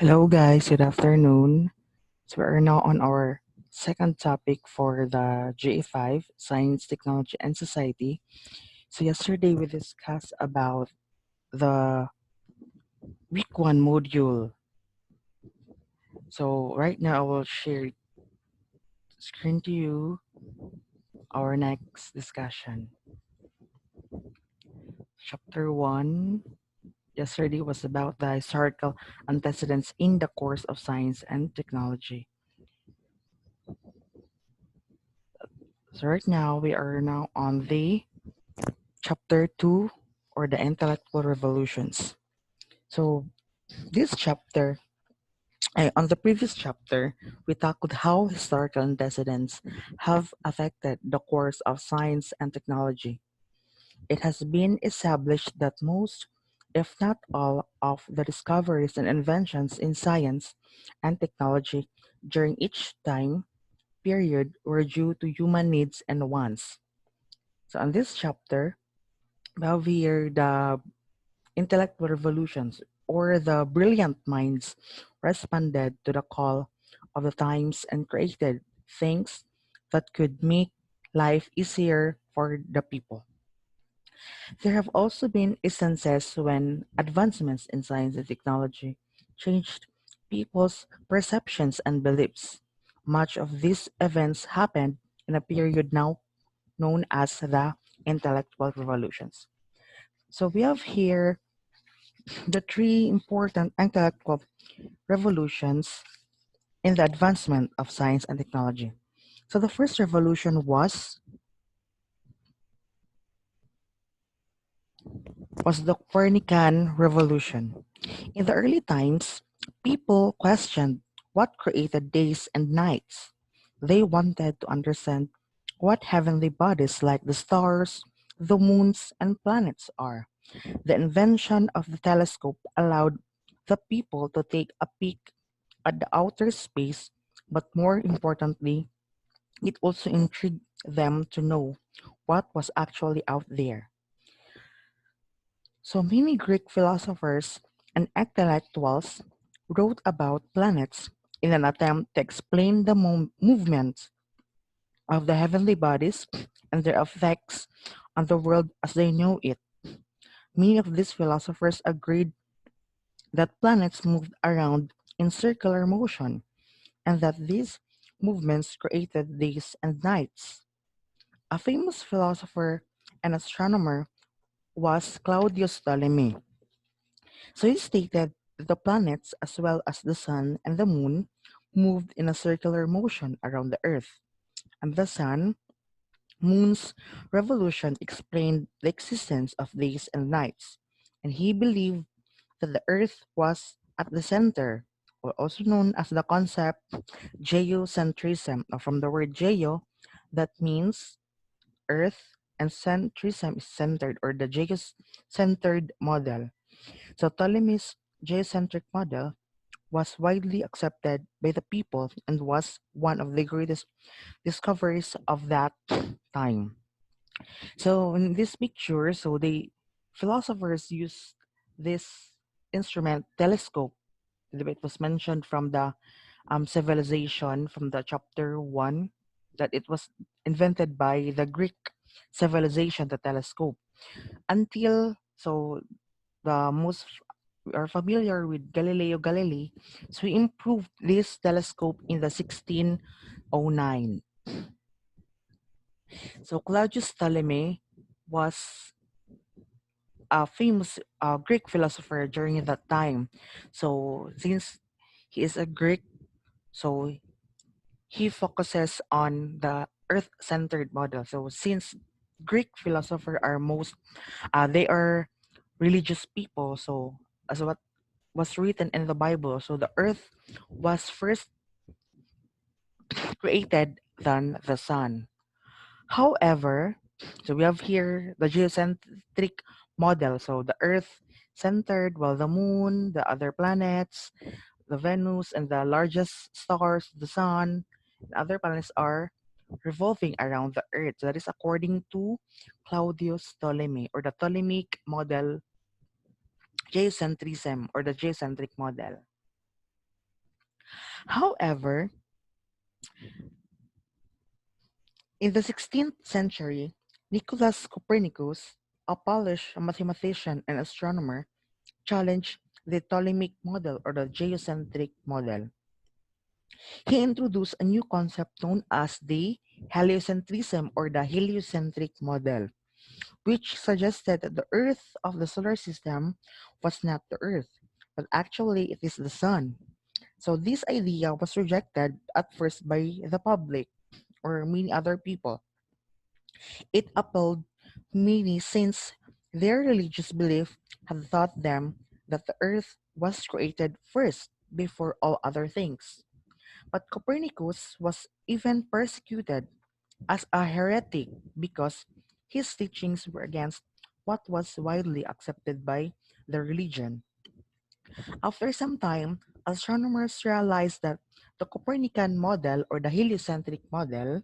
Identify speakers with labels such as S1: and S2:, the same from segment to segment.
S1: Hello guys, good afternoon. So we are now on our second topic for the GA5, Science, Technology, and Society. So yesterday we discussed about the week one module. So right now I will share screen to you our next discussion. Chapter 1 yesterday was about the historical antecedents in the course of science and technology. So right now we are now on the chapter 2 or the intellectual revolutions. So this chapter, on the previous chapter, we tackled how historical antecedents have affected the course of science and technology. It has been established that most, if not all, of the discoveries and inventions in science and technology during each time period were due to human needs and wants. So on this chapter, we have here the intellectual revolutions, or the brilliant minds responded to the call of the times and created things that could make life easier for the people. There have also been instances when advancements in science and technology changed people's perceptions and beliefs. Much of these events happened in a period now known as the intellectual revolutions. So we have here the three important intellectual revolutions in the advancement of science and technology. So the first revolution was the Copernican revolution. In the early times, people questioned what created days and nights. They wanted to understand what heavenly bodies like the stars, the moons, and planets are. The invention of the telescope allowed the people to take a peek at the outer space, but more importantly, it also intrigued them to know what was actually out there. So many Greek philosophers and intellectuals wrote about planets in an attempt to explain the movements of the heavenly bodies and their effects on the world as they know it. Many of these philosophers agreed that planets moved around in circular motion and that these movements created days and nights. A famous philosopher and astronomer was Claudius Ptolemy. So he stated that the planets, as well as the sun and the moon, moved in a circular motion around the earth, and the sun, moon's revolution explained the existence of days and nights, and he believed that the earth was at the center, or also known as the concept geocentrism, from the word geo, that means earth, and centrism is centered, or the geocentered model. So Ptolemy's geocentric model was widely accepted by the people and was one of the greatest discoveries of that time. So in this picture, so the philosophers used this instrument telescope. It was mentioned from the civilization from the chapter 1 that it was invented by the Greek civilization, the telescope. Until so the most we are familiar with Galileo Galilei, so he improved this telescope in the 1609. So Claudius Ptolemy was a famous Greek philosopher during that time. So since he is a Greek, so he focuses on the earth-centered model. So since Greek philosophers are they are religious people. So as what was written in the Bible, so the earth was first created than the sun. However, so we have here the geocentric model. So the earth centered, while the moon, the other planets, the Venus, and the largest stars, the sun, and other planets are revolving around the earth. So that is according to Claudius Ptolemy, or the Ptolemaic model geocentrism, or the geocentric model. However, in the 16th century, Nicholas Copernicus, a Polish mathematician and astronomer, challenged the Ptolemaic model or the geocentric model. He introduced a new concept known as the heliocentrism or the heliocentric model, which suggested that the Earth of the solar system was not the Earth, but actually it is the Sun. So this idea was rejected at first by the public or many other people. It upheld many since their religious belief had taught them that the Earth was created first before all other things. But Copernicus was even persecuted as a heretic because his teachings were against what was widely accepted by the religion. After some time, astronomers realized that the Copernican model or the heliocentric model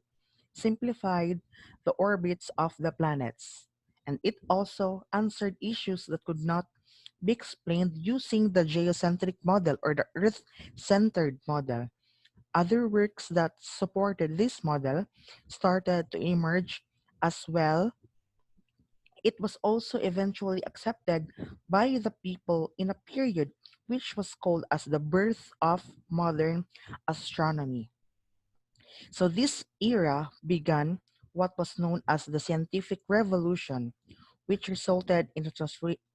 S1: simplified the orbits of the planets, and it also answered issues that could not be explained using the geocentric model or the Earth centered model. Other works that supported this model started to emerge as well. It was also eventually accepted by the people in a period which was called as the birth of modern astronomy. So this era began what was known as the scientific revolution, which resulted in the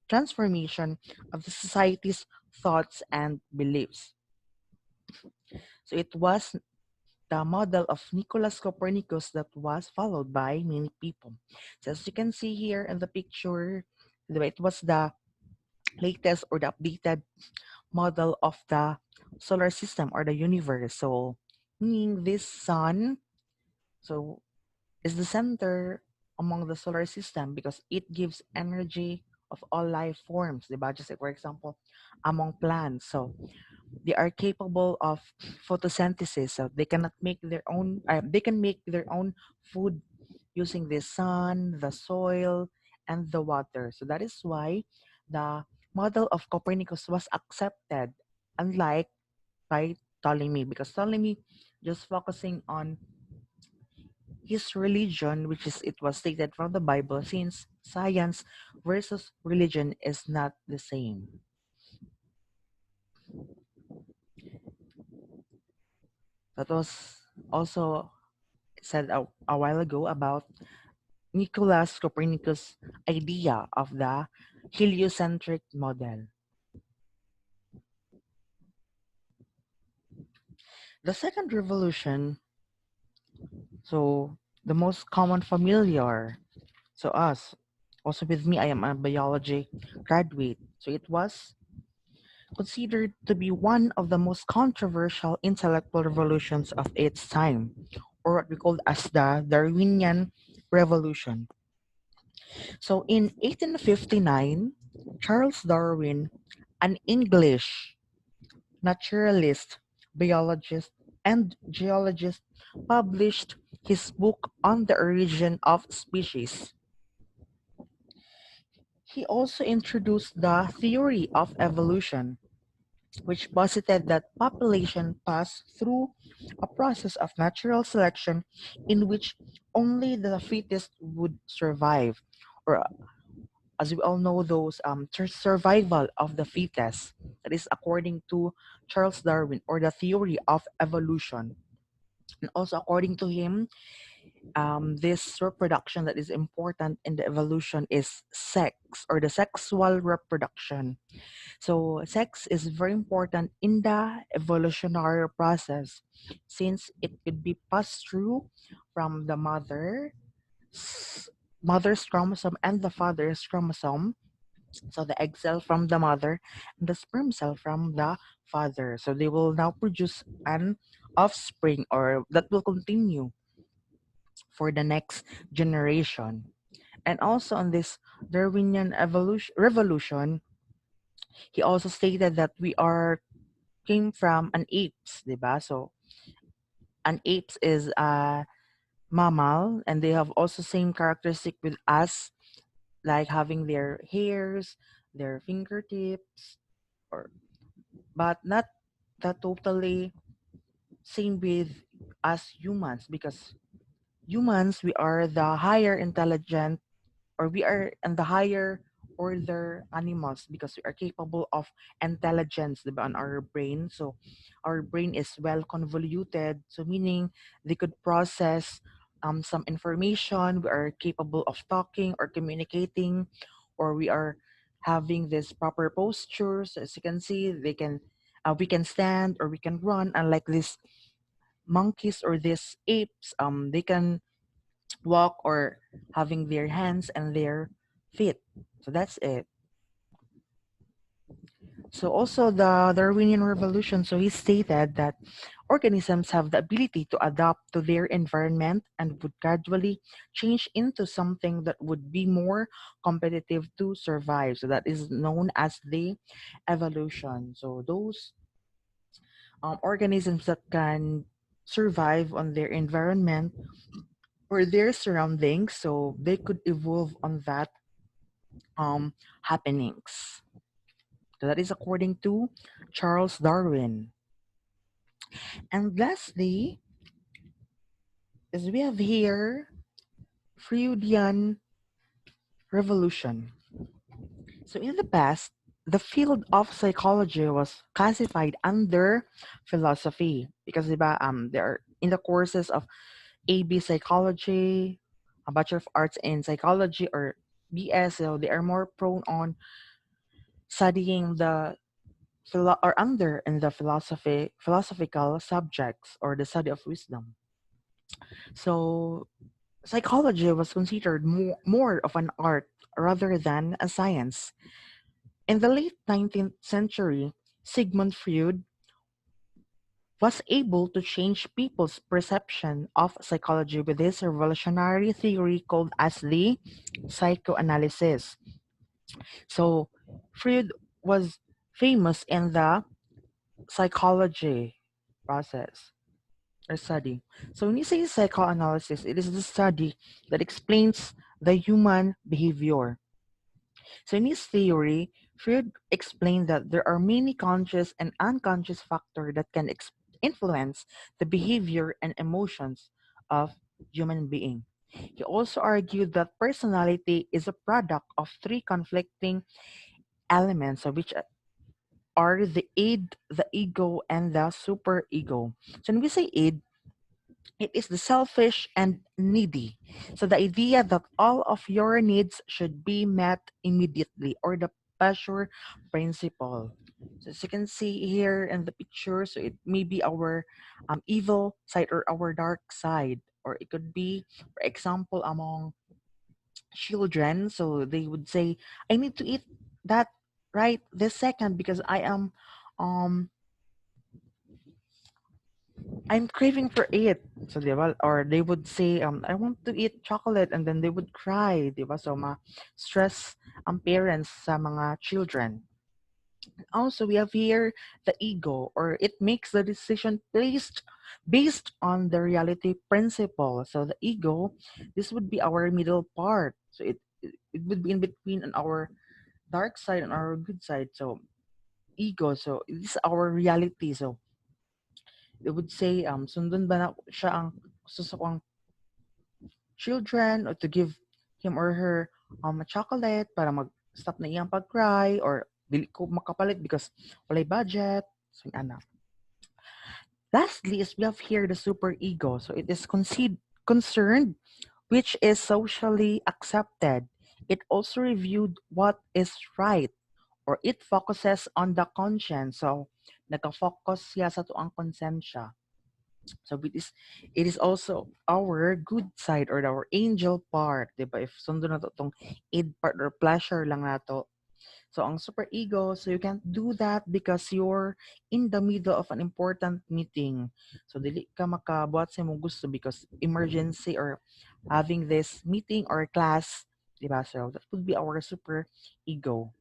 S1: transformation of the society's thoughts and beliefs. So it was the model of Nicholas Copernicus that was followed by many people. So as you can see here in the picture, it was the latest or the updated model of the solar system or the universe. So meaning this sun so is the center among the solar system because it gives energy of all life forms. Diba? Just like, for example, among plants. So they are capable of photosynthesis, so they cannot make their own they can make their own food using the sun, the soil, and the water. So that is why the model of Copernicus was accepted, unlike by Ptolemy, because Ptolemy just focusing on his religion, which is it was stated from the Bible, since science versus religion is not the same. That was also said a while ago about Nicholas Copernicus' idea of the heliocentric model. The second revolution, so the most common familiar, so us, also with me, I am a biology graduate. So it was considered to be one of the most controversial intellectual revolutions of its time, or what we call as the Darwinian Revolution. So in 1859, Charles Darwin, an English naturalist, biologist, and geologist, published his book on the origin of species. He also introduced the theory of evolution, which posited that population passed through a process of natural selection in which only the fittest would survive, or as we all know, those survival of the fittest. That is according to Charles Darwin, or the theory of evolution. And also according to him, this reproduction that is important in the evolution is sex or the sexual reproduction. So sex is very important in the evolutionary process since it could be passed through from the mother's chromosome and the father's chromosome. So the egg cell from the mother and the sperm cell from the father. So they will now produce an offspring or that will continue for the next generation. And also on this Darwinian evolution revolution, he also stated that we are came from an apes, diba? So an apes is a mammal and they have also same characteristic with us, like having their hairs, their fingertips, or but not that totally. same with us humans, because humans, we are the higher intelligent, or we are in the higher order animals, because we are capable of intelligence, diba, on our brain. So our brain is well convoluted, so meaning they could process some information. We are capable of talking or communicating, or we are having this proper postures. As you can see, they can we can stand or we can run, unlike these monkeys or these apes. They can walk or having their hands and their feet. So that's it. So also the Darwinian Revolution, so he stated that organisms have the ability to adapt to their environment and would gradually change into something that would be more competitive to survive. So that is known as the evolution. So those organisms that can survive on their environment or their surroundings, so they could evolve on that happenings. So that is according to Charles Darwin. And lastly, is we have here Freudian Revolution. So in the past, the field of psychology was classified under philosophy, because diba, there are in the courses of AB psychology, a Bachelor of Arts in Psychology, or BS, so they are more prone on studying the or under in the philosophical subjects or the study of wisdom. So psychology was considered more of an art rather than a science. In the late 19th century, Sigmund Freud was able to change people's perception of psychology with his revolutionary theory called as the psychoanalysis. So Freud was famous in the psychology process or study. So when you say psychoanalysis, it is the study that explains the human behavior. So in his theory, Freud explained that there are many conscious and unconscious factors that can influence the behavior and emotions of human being. He also argued that personality is a product of three conflicting elements, of which are the id, the ego, and the superego. So when we say id, it is the selfish and needy. So the idea that all of your needs should be met immediately, or the pleasure principle. So as you can see here in the picture, so it may be our evil side or our dark side, or it could be, for example, among children. So they would say, "I need to eat that right this second because um I'm craving for it." So, di ba? Or they would say, I want to eat chocolate, and then they would cry, di ba? So, stress ang parents sa mga children. Also, we have here the ego, or it makes the decision based on the reality principle. So, the ego, this would be our middle part. So, it would be in between on our dark side and our good side. So, ego. So, this is our reality. So, they would say, sundon ba na siya ang gusto sa kong children, or to give him or her a chocolate para mag-stop na iyang pag-cry, or dili ko makapalit because walay budget. So, ana. Lastly is we have here the super ego. So it is concerned which is socially accepted. It also reviewed what is right, or it focuses on the conscience. So nagka-focus siya sa tuang konsensya. So it is also our good side or our angel part, 'di ba? If sundo na to tong id part or pleasure lang nato. So ang super ego, so you can't do that because you're in the middle of an important meeting. So dili ka makabuhat sa imong gusto because emergency or having this meeting or class, 'di ba? So that would be our super ego.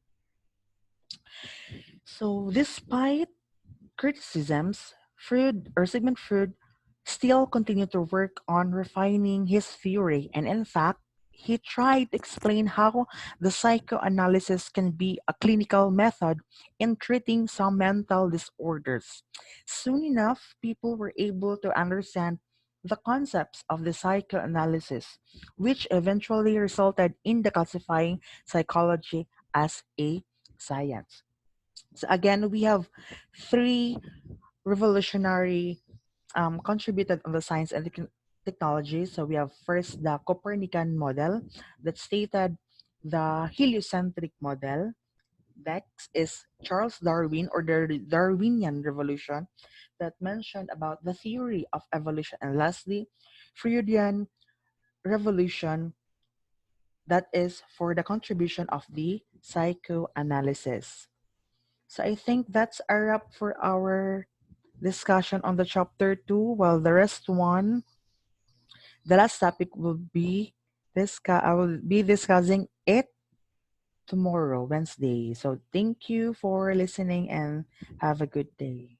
S1: So despite criticisms, Freud or Sigmund Freud still continued to work on refining his theory, and in fact, he tried to explain how the psychoanalysis can be a clinical method in treating some mental disorders. Soon enough, people were able to understand the concepts of the psychoanalysis, which eventually resulted in the classifying psychology as a science. So again, we have three revolutionary contributed on the science and technology. So we have first the Copernican model that stated the heliocentric model. Next is Charles Darwin or the Darwinian Revolution that mentioned about the theory of evolution. And lastly, Freudian Revolution that is for the contribution of the psychoanalysis. So I think that's a wrap for our discussion on the chapter 2, while the last topic will be I will be discussing it tomorrow, Wednesday. So thank you for listening and have a good day.